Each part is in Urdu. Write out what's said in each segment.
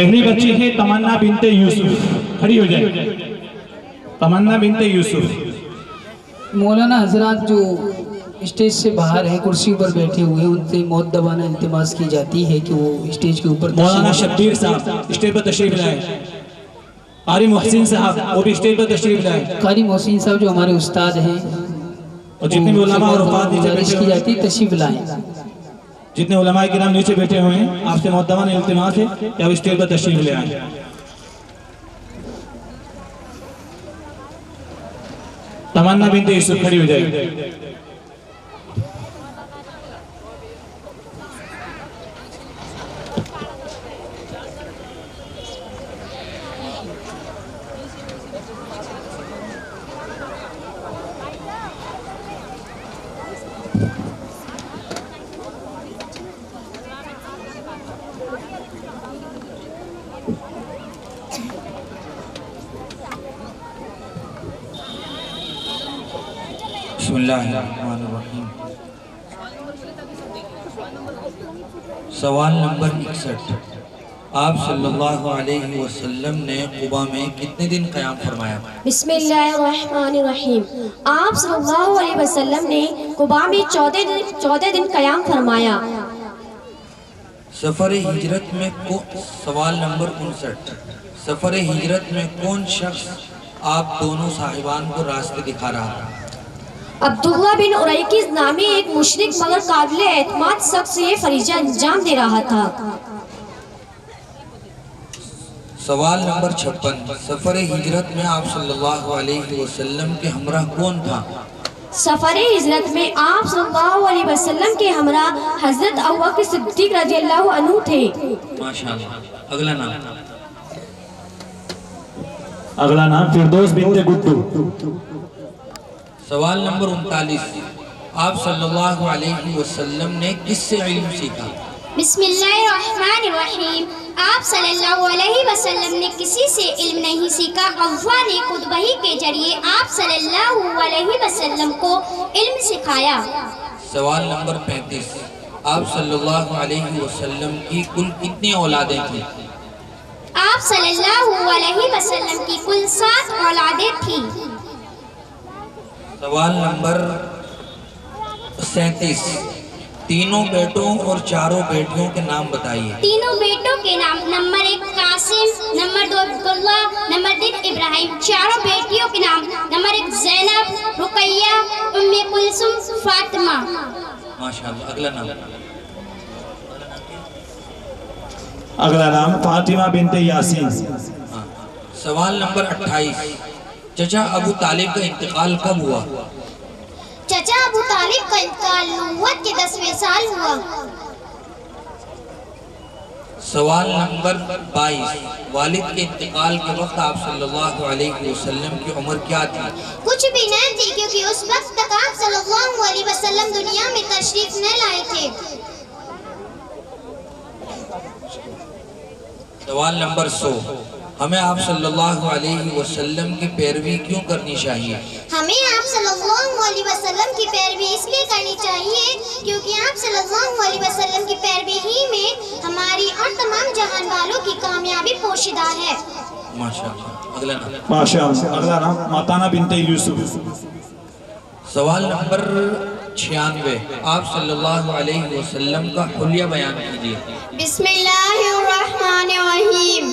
پہلی بچی ہے تمنا بنت یوسف، کھڑی ہو جائے، تمنا بنت یوسف۔ مولانا حضرات جو اسٹیج سے باہر ہیں، کرسی پر بیٹھے ہوئے، ان سے مؤدبانہ التماس کی جاتی ہے کہ وہ اسٹیج کے اوپر مولانا شبیر صاحب اسٹیج پر تشریف لائیں، قاری محسن صاحب وہ بھی اسٹیج پر تشریف لائیں، قاری محسن صاحب جو ہمارے استاد ہیں، اور جتنے بھی علماء اور افراد نیچے گزارش بیٹھے کی ہوئے جاتی ہے تشریف لائیں۔ جتنے علماء کرام نیچے بیٹھے ہوئے ہیں، آپ سے مؤدبانہ التماس ہے کہ آپ اسٹیج پر تشریف لے آئیں۔ تمنا بنت یوسف کھڑی ہو جائے۔ بسم اللہ الرحمن الرحیم۔ سوال نمبر 61، آپ صلی اللہ علیہ وسلم نے قباء میں کتنے دن قیام فرمایا؟ بسم اللہ الرحمن الرحیم۔ آپ صلی اللہ علیہ وسلم نے قباء میں 14 دن قیام فرمایا۔ سفر ہجرت میں سوال نمبر 59، سفر ہجرت میں کون شخص آپ دونوں صاحبان کو راستے دکھا رہا تھا؟ عبداللہ بن عریکز نامی ایک مشرک مگر قابل اعتماد شخص یہ فریضہ انجام دے رہا تھا۔ سوال نمبر 56، سفر ہجرت میں آپ صلی اللہ علیہ وسلم کے ہمراہ کون تھا؟ سفر ہجرت میں آپ صلی اللہ علیہ وسلم کے ہمراہ حضرت ابوبکر صدیق رضی اللہ عنہ تھے۔ ماشاءاللہ۔ اگلا نام۔ اگلا نام فردوس بنت گڈو۔ سوال نمبر 39، آپ صلی اللہ علیہ وسلم نے کس سے علم سیکھا؟ بسم اللہ الرحمن الرحیم۔ آپ صلی اللہ علیہ وسلم نے کسی سے علم نہیں سیکھا، اللہ نے خود وحی کے ذریعے آپ صلی اللہ علیہ وسلم کو علم سکھایا۔ سوال نمبر 35، آپ صلی اللہ علیہ وسلم کی کل کتنی اولادیں تھیں؟ آپ صلی اللہ علیہ وسلم کی کل 7 اولادیں تھیں۔ سوال نمبر 37، تینوں بیٹوں اور چاروں بیٹیوں کے نام بتائیے۔ تینوں بیٹوں کے نام نمبر 1 قاسم، نمبر 2 عبداللہ، نمبر 3 ابراہیم۔ چاروں بیٹیوں کے نام نمبر 1 زینب، رقیہ، ام کلثوم، فاطمہ۔ ماشاءاللہ۔ اگلا نام۔ اگلا نام فاطمہ بنت یاسین۔ سوال نمبر 28، چچا ابو طالب کا انتقال کب ہوا؟ چچا ابو طالب کا انتقال نبوت کے 10ویں سال ہوا۔ سوال نمبر 22، والد کے انتقال کے وقت آپ صلی اللہ علیہ وسلم کی عمر کیا تھی؟ کچھ بھی نہیں تھی، کیونکہ اس وقت تک آپ صلی اللہ علیہ وسلم دنیا میں تشریف نہ لائے تھے۔ سوال نمبر 100، ہمیں آپ صلی اللہ علیہ وسلم کی پیروی کیوں کرنی چاہیے؟ ہمیں آپ صلی اللہ علیہ وسلم کی پیروی اس لیے کرنی چاہیے کیونکہ آپ صلی اللہ علیہ وسلم کی پیروی ہی میں ہماری اور تمام جہان والوں کی کامیابی پوشیدہ ہے۔ ماشاءاللہ۔ اگلا نام۔ ماشاءاللہ۔ اگلا نام ماتانہ بنت یوسف۔ سوال نمبر 96، آپ صلی اللہ علیہ وسلم کا حلیہ بیان کیجئے۔ بسم اللہ الرحمن الرحیم۔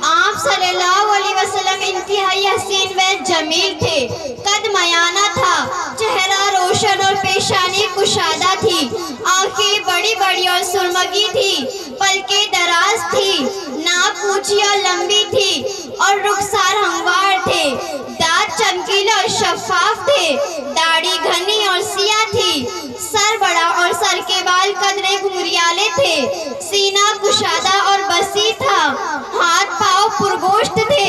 آپ صلی اللہ علیہ وسلم انتہائی حسین و جمیل تھے، قد میانہ تھا، چہرہ روشن اور پیشانی کشادہ تھی، آنکھیں بڑی بڑی اور سرمگی تھی، پلکیں دراز تھی، ناک اونچی اور لمبی تھی اور رخسار ہموار تھے، دانت چمکیلے اور شفاف تھے، داڑھی گھنی اور سیاہ تھی، سر بڑا اور سر کے بال قدرے گھمریالے تھے، سینہ کشادہ اور وسیع تھا، ہاتھ پاؤں پرگوشت تھے،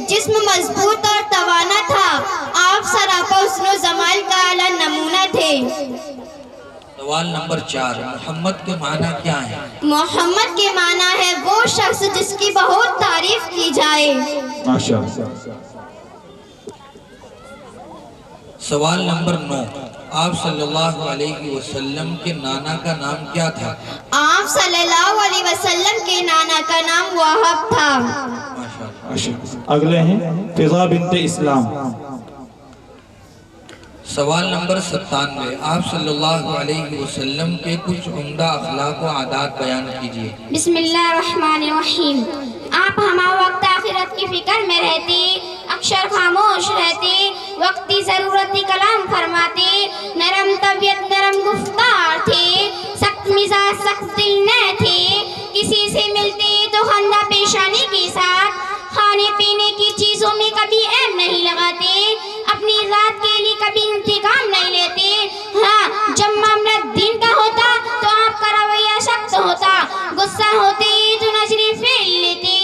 جسم مضبوط اور توانا تھا، آپ سراپا حسن و جمال کا اعلیٰ نمونہ تھے۔ سوال نمبر 4، محمد کے معنی کیا ہے؟ محمد کے معنی ہے وہ شخص جس کی بہت تعریف کی جائے۔ ماشاءاللہ۔ سوال نمبر 9، آپ صلی اللہ علیہ وسلم کے نانا کا نام کیا تھا؟ آپ صلی اللہ علیہ وسلم کے نانا کا نام وہب تھا۔ ماشاءاللہ۔ اگلے ہیں فضا بنت اسلام۔ سوال نمبر 97، آپ صلی اللہ علیہ وسلم کے کچھ عمدہ اخلاق و عادات بیان کیجئے۔ بسم اللہ الرحمن الرحیم۔ آپ ہمہ وقت آخرت کی فکر میں رہتے، اکثر خاموش رہتے، وقتی ضرورتی کلام فرماتے، نرم طبیعت نرم گفتار تھے، سخت مزاج سخت دل نہ تھے، کسی سے ملتے تو خندہ پیشانی کے ساتھ، کھانے پینے کی چیزوں میں کبھی عیب نہیں لگاتے، اپنی ذات کے لیے کبھی انتقام نہیں لیتے۔ ہاں جب معاملہ دین کا ہوتا تو آپ کا رویہ سخت ہوتا، غصہ ہوتے تو نظریں پھیر لیتے،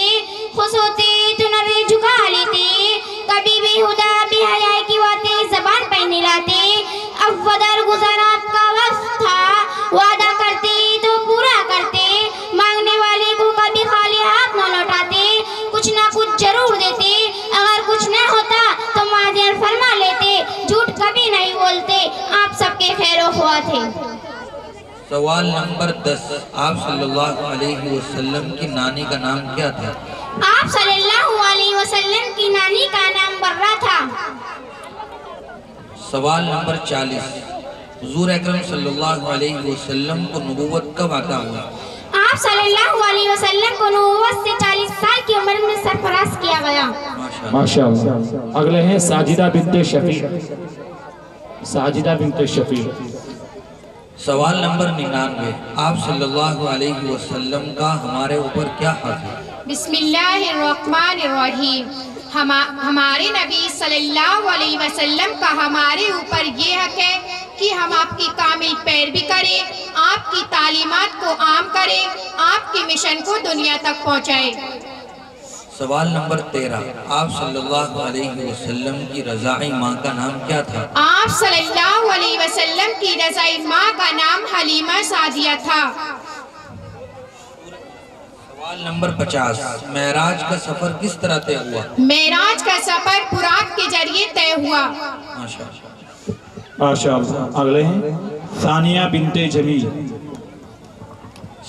خوش ہوتے تو نظریں جھکا لیتے، کبھی بے ہدا بے حیائی کی باتیں زبان پہ نہیں لاتے۔ اب ودر گزر آپ کا وقت تھا، وعدہ کرتے تو پورا کرتے، مانگنے والے کو کبھی خالی ہاتھ نہ لوٹاتے، کچھ نہ کچھ ضرور دیتے، اگر کچھ نہ ہوتا تو معذرت فرما لیتے، جھوٹ کبھی نہیں بولتے، آپ سب کے خیر و خواہ تھے۔ سوال نمبر 10، آپ صلی اللہ علیہ وسلم کی نانی کا نام کیا تھا؟ آپ صلی اللہ علیہ وسلم کی نانی کا نام برہ تھا۔ سوال نمبر 40، حضور اکرم صلی اللہ علیہ وسلم کو نبوت کب عطا ہوا؟ آپ صلی اللہ علیہ وسلم کو نبوت سے 40 سال کی عمر میں سرفراز کیا گیا۔ ماشاءاللہ۔ اگلے ہیں ساجدہ بنت شفیع۔ ساجدہ بنت شفیع۔ سوال نمبر 99، آپ صلی اللہ علیہ وسلم کا ہمارے اوپر کیا حق ہے؟ بسم اللہ الرحمن الرحیم۔ ہمارے نبی صلی اللہ علیہ وسلم کا ہمارے اوپر یہ حق ہے کہ ہم آپ کی کامل پیروی کریں، آپ کی تعلیمات کو عام کریں، آپ کے مشن کو دنیا تک پہنچائیں۔ سوال نمبر 13، آپ صلی اللہ علیہ وسلم کی رضاعی ماں کا نام کیا تھا؟ آپ صلی اللہ علیہ وسلم کی رضاعی ماں کا نام حلیمہ سعدیہ تھا۔ سوال نمبر 50، معراج کا سفر کس طرح طے ہوا؟ معراج کا سفر براق کے ذریعے طے ہوا۔ ماشاءاللہ۔ اگلے ہیں ثانیہ بنت جمیل۔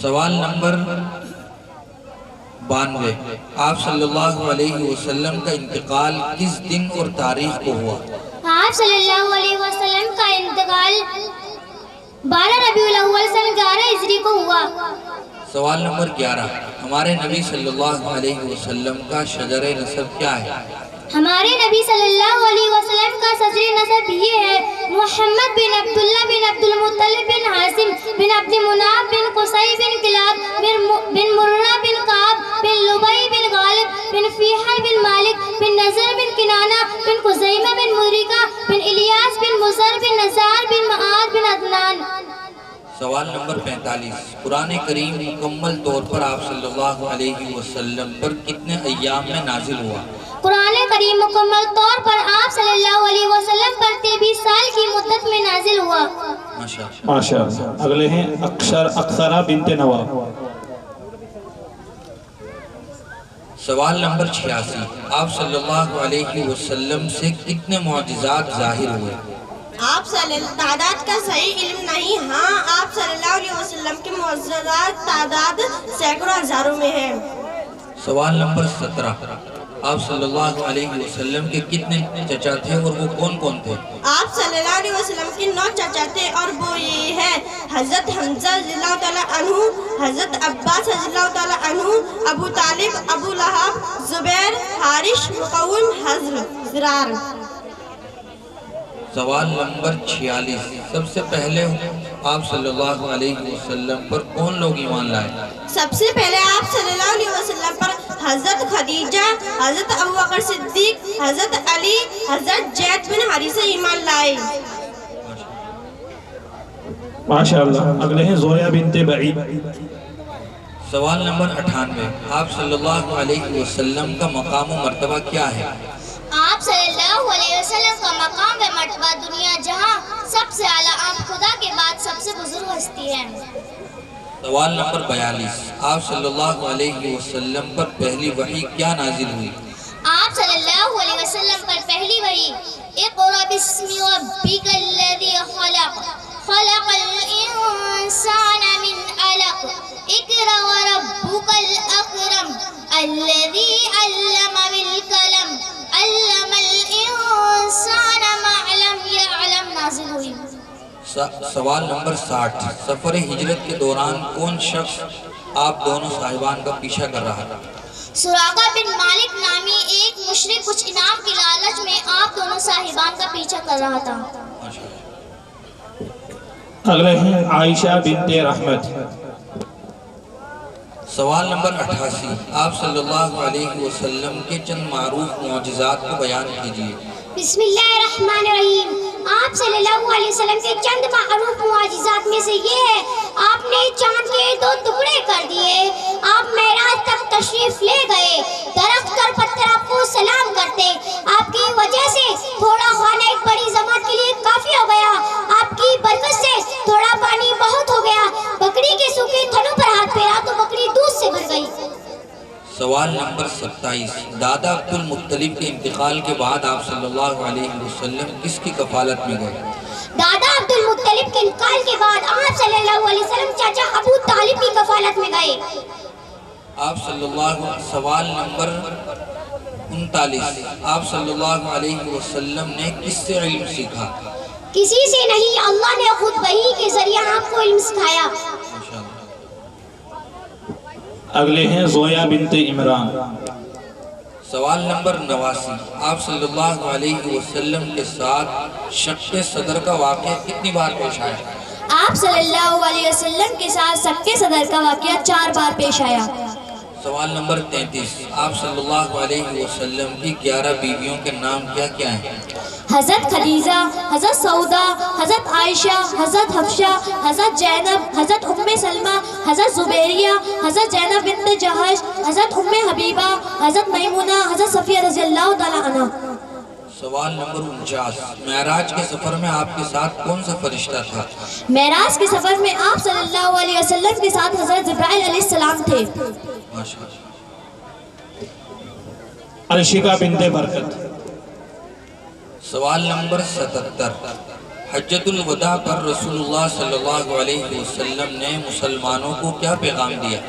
سوال نمبر 92، آپ صلی اللہ علیہ وسلم کا انتقال کس دن اور تاریخ کو ہوا؟ آپ صلی اللہ علیہ وسلم کا انتقال 12 ربیع الاول سن 11 ہجری کو ہوا۔ سوال نمبر 11، ہمارے نبی صلی اللہ علیہ وسلم کا شجر نسب کیا ہے؟ ہمارے نبی صلی اللہ علیہ وسلم کا شجر نسب یہ ہے: محمد بن عبداللہ بن عبد المطلب بن حاشم بن عبد مناف بن قصی بن کلاب بن مرہ بن کعب بن لبی بن غالب بن فیحل بن مالک بن نظر بن کنانہ بن خزیمہ بن مدرکہ بن الیاس بن مزر بن نزار بن معاذ بن عدنان۔ سوال نمبر 45، قرآن کریم مکمل طور پر آپ صلی اللہ علیہ وسلم پر کتنے ایام میں نازل ہوا؟ قرآن کریم مکمل طور پر آپ صلی اللہ علیہ وسلم پر 23 سال کی مدت میں نازل ہوا۔ ماشاءاللہ۔ اگلے ہیں اکثرہ بنت نواب۔ سوال نمبر 86، آپ صلی اللہ علیہ وسلم سے کتنے معجزات ظاہر ہوئے؟ آپ تعداد کا صحیح علم نہیں، ہاں آپ صلی اللہ علیہ وسلم کے معجزات تعداد سینکڑوں ہزاروں میں ہے۔ سوال نمبر 17، آپ صلی اللہ علیہ وسلم کے کتنے چچا تھے اور وہ کون کون تھے؟ آپ صلی اللہ علیہ وسلم کے 9 چچا تھے اور وہ یہ ہے: حضرت حمزہ رضی اللہ تعالیٰ عنہ، حضرت عباس رضی اللہ تعالیٰ عنہ، ابو طالب، ابو لہب، زبیر، حارث، مقوم، حضرت زرار۔ سوال نمبر 46، سب سے پہلے آپ صلی اللہ علیہ وسلم پر کون لوگ ایمان لائے؟ سب سے پہلے آپ صلی اللہ علیہ وسلم پر حضرت خدیجہ، حضرت ابوبکر صدیق، حضرت علی، حضرت زید بن حارثہ ایمان لائے۔ ماشاءاللہ۔ اگلے ہیں زوریہ بنت بعید۔ سوال نمبر 98، آپ صلی اللہ علیہ وسلم کا مقام و مرتبہ کیا ہے؟ آپ صلی اللہ علیہ وسلم کا مقام و مرتبہ دنیا جہاں سب سے اعلیٰ، آپ خدا کے بعد سب سے بزرگ ہستی ہے۔ سوال نمبر 42، آپ صلی اللہ علیہ وسلم پر پہلی وحی کیا نازل ہوئی؟ آپ صلی اللہ علیہ وسلم پر پہلی وحی اقرأ بسم ربك الذي خلق خلق الإنسان من علق اقرأ وربك الأكرم الذي علم بالقلم علم الإنسان ما لم يعلم. نازل ہوئی. سوال نمبر 60. سفر ہجرت کے دوران کون شخص آپ دونوں صاحبان کا پیچھا کر رہا تھا؟ سراقہ بن مالک نامی ایک مشرک کچھ انعام کی لالچ میں آپ دونوں صاحبان کا پیچھا کر رہا تھا. اگلے ہیں عائشہ بنت رحمت. سوال نمبر 88. آپ صلی اللہ علیہ وسلم کے چند معروف معجزات کو بیان کیجیے. بسم اللہ الرحمن الرحیم. آپ صلی اللہ علیہ وسلم کے چند معروف معجزات میں سے یہ ہے، آپ نے چاند کے 2 ٹکڑے کر دیے. آپ معراج تک تشریف لے گئے، درخت اور پتھر آپ کو سلام کرتے. آپ کی وجہ سے تھوڑا کھانا ایک بڑی جماعت کے لیے کافی ہو گیا. آپ کی برکت سے تھوڑا پانی بہت ہو گیا. بکری کے سوکھے تھنوں پر ہاتھ پھیرا تو بکری دودھ سے بھر گئی. سوال نمبر 27. دادا عبد المطلب کے انتقال کے بعد آپ صلی اللہ علیہ وسلم کس کی کفالت میں گئے؟ دادا عبد المطلب کے انتقال کے بعد آپ صلی اللہ علیہ وسلم چاچا ابو طالب کی کفالت میں گئے. آپ صلی اللہ. سوال نمبر 39. آپ صلی اللہ علیہ وسلم نے کس سے علم سیکھا؟ کسی سے نہیں، اللہ نے خود وحی کے ذریعہ آپ کو علم سکھایا. اگلے ہیں زویا بنت عمران. سوال نمبر 89. آپ صلی اللہ علیہ وسلم کے ساتھ شق صدر کا واقعہ کتنی بار پیش آیا؟ آپ صلی اللہ علیہ وسلم کے ساتھ شق صدر کا واقعہ 4 بار پیش آیا. سوال نمبر 33. آپ صلی اللہ علیہ وسلم کی 11 بیویوں کے نام کیا کیا ہیں؟ حضرت خدیجہ، حضرت سعودہ، حضرت عائشہ، حضرت حفصہ، حضرت زینب، حضرت ام سلمہ، حضرت زبیریہ، حضرت زینب بنت جہش، حضرت ام حبیبہ، حضرت میمونہ، حضرت صفیہ رضی اللہ تعالیٰ عنہ. سوال نمبر 49. معراج کے سفر میں آپ کے ساتھ کون سا فرشتہ تھا؟ معراج کے سفر میں آپ صلی اللہ علیہ وسلم کے ساتھ حضرت جبرائیل علیہ السلام تھے. ماشاءاللہ. الشکا بنت برکت. سوال نمبر 77. حجۃ الوداع پر رسول اللہ صلی اللہ علیہ وسلم نے مسلمانوں کو کیا پیغام دیا؟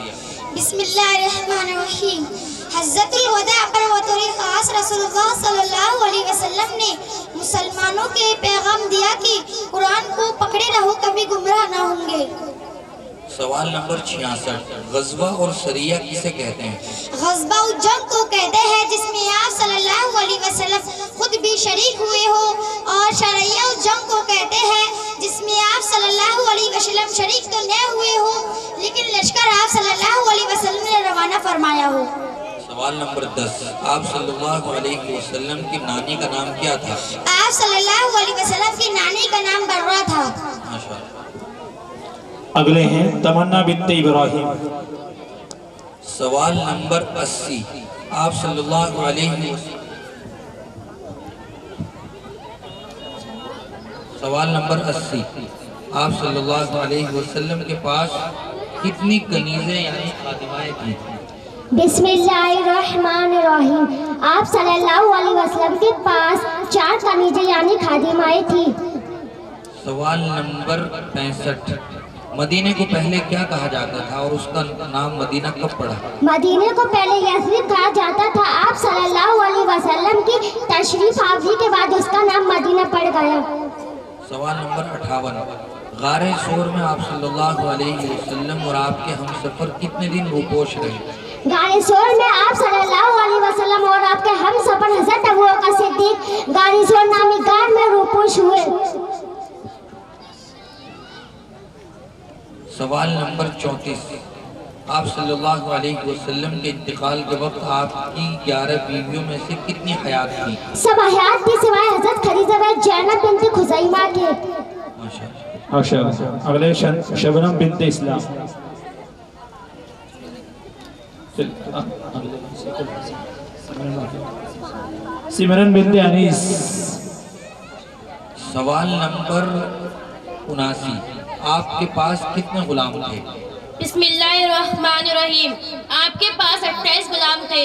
بسم اللہ الرحمن الرحیم. حجۃ الوداع پر بطور خاص رسول اللہ صلی اللہ علیہ وسلم نے مسلمانوں کے پیغام دیا کہ قرآن کو پکڑے رہو، کبھی گمراہ نہ ہوں گے. سوال نمبر 66. غزوہ اور سریہ کسے کہتے ہیں؟ غزوہ و جنگ کو کہتے ہیں جس میں آپ صلی اللہ علیہ وسلم خود بھی شریک ہوئے ہو، اور سریہ و جنگ کو کہتے ہیں جس میں آپ صلی اللہ علیہ وسلم شریک تو نہ ہوئے ہو لیکن لشکر آپ صلی اللہ علیہ وسلم نے روانہ فرمایا ہو. سوال نمبر 10. آپ صلی اللہ علیہ وسلم کی نانی کا نام کیا تھا؟ آپ صلی اللہ علیہ وسلم کی نانی کا نام برہ تھا. ماشاءاللہ. اگلے ہیں تمنا بنت ابراہیم. سوال نمبر 80. آپ صلی اللہ علیہ وسلم. سوال نمبر 80. آپ صلی اللہ علیہ وسلم کے پاس کتنی کنیزیں یعنی خادمائیں تھیں؟ بسم اللہ الرحمن الرحیم. آپ صلی اللہ علیہ وسلم کے پاس 4 کنیزیں یعنی خادمائیں تھیں. سوال نمبر 65. مدینے کو پہلے کیا کہا جاتا تھا اور اس کا نام مدینہ کب پڑا؟ مدینے کو پہلے یثرب کہا جاتا تھا. آپ صلی اللہ علیہ وسلم کی تشریف آوری کے بعد اس کا نام مدینہ پڑ گیا. سوال نمبر 58. غار ثور میں آپ صلی اللہ علیہ وسلم اور آپ کے ہم سفر کتنے دن روپوش رہے؟ غار ثور میں آپ صلی اللہ علیہ وسلم اور آپ کے ہم سفر حضرت ابوبکر صدیق غار ثور نامی غار میں روپوش ہوئے. سوال نمبر 34. آپ صلی اللہ علیہ وسلم کے انتقال کے وقت آپ کی 11 بیویوں میں سے کتنی حیات تھی؟ سب حیات کی سوائے حضرت خدیجہ و زینب بنت خزیمہ کے. ماشاءاللہ. اگلے شبنم بنت اسلام. سمرن بنت انیس. سوال نمبر 79. آپ کے پاس کتنے غلام تھے؟ بسم اللہ الرحمن الرحیم. آپ کے پاس 28 غلام تھے.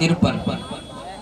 53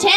6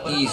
30